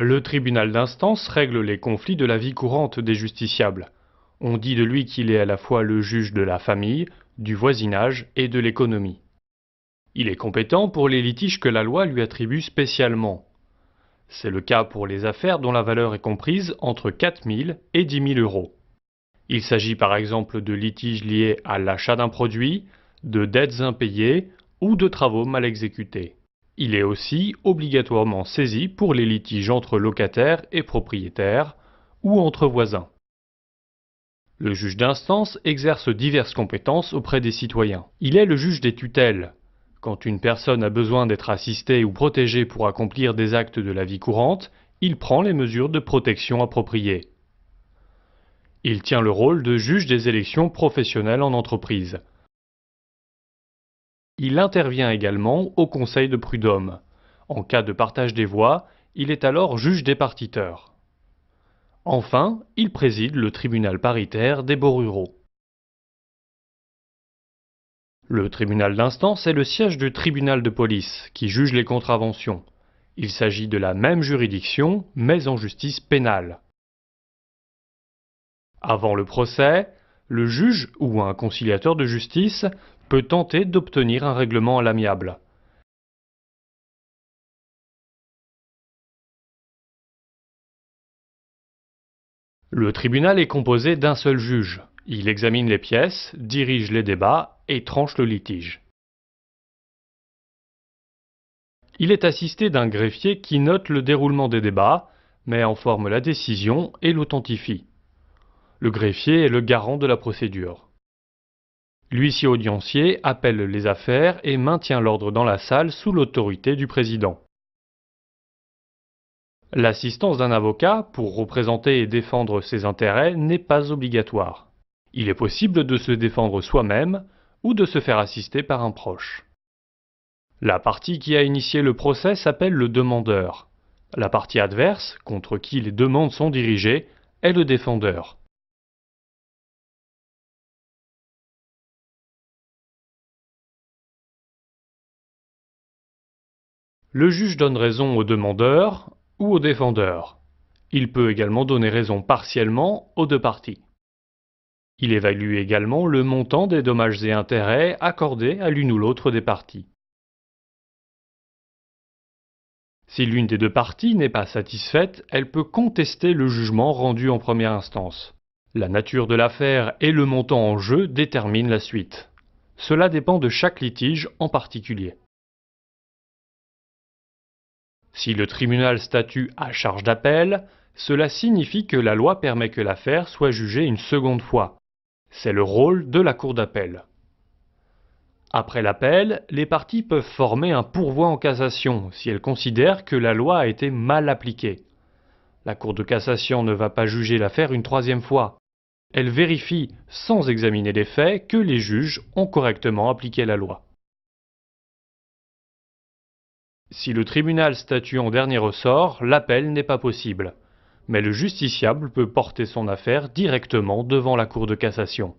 Le tribunal d'instance règle les conflits de la vie courante des justiciables. On dit de lui qu'il est à la fois le juge de la famille, du voisinage et de l'économie. Il est compétent pour les litiges que la loi lui attribue spécialement. C'est le cas pour les affaires dont la valeur est comprise entre 4 000 et 10 000 euros. Il s'agit par exemple de litiges liés à l'achat d'un produit, de dettes impayées ou de travaux mal exécutés. Il est aussi obligatoirement saisi pour les litiges entre locataires et propriétaires ou entre voisins. Le juge d'instance exerce diverses compétences auprès des citoyens. Il est le juge des tutelles. Quand une personne a besoin d'être assistée ou protégée pour accomplir des actes de la vie courante, il prend les mesures de protection appropriées. Il tient le rôle de juge des élections professionnelles en entreprise. Il intervient également au conseil de prud'homme. En cas de partage des voix, il est alors juge départiteur. Enfin, il préside le tribunal paritaire des baux ruraux. Le tribunal d'instance est le siège du tribunal de police, qui juge les contraventions. Il s'agit de la même juridiction, mais en justice pénale. Avant le procès, le juge ou un conciliateur de justice peut tenter d'obtenir un règlement à l'amiable. Le tribunal est composé d'un seul juge. Il examine les pièces, dirige les débats et tranche le litige. Il est assisté d'un greffier qui note le déroulement des débats, met en forme la décision et l'authentifie. Le greffier est le garant de la procédure. L'huissier audiencier appelle les affaires et maintient l'ordre dans la salle sous l'autorité du président. L'assistance d'un avocat pour représenter et défendre ses intérêts n'est pas obligatoire. Il est possible de se défendre soi-même ou de se faire assister par un proche. La partie qui a initié le procès s'appelle le demandeur. La partie adverse, contre qui les demandes sont dirigées, est le défendeur. Le juge donne raison au demandeur ou au défendeur. Il peut également donner raison partiellement aux deux parties. Il évalue également le montant des dommages et intérêts accordés à l'une ou l'autre des parties. Si l'une des deux parties n'est pas satisfaite, elle peut contester le jugement rendu en première instance. La nature de l'affaire et le montant en jeu déterminent la suite. Cela dépend de chaque litige en particulier. Si le tribunal statue à charge d'appel, cela signifie que la loi permet que l'affaire soit jugée une seconde fois. C'est le rôle de la cour d'appel. Après l'appel, les parties peuvent former un pourvoi en cassation si elles considèrent que la loi a été mal appliquée. La Cour de cassation ne va pas juger l'affaire une troisième fois. Elle vérifie, sans examiner les faits, que les juges ont correctement appliqué la loi. Si le tribunal statue en dernier ressort, l'appel n'est pas possible. Mais le justiciable peut porter son affaire directement devant la Cour de cassation.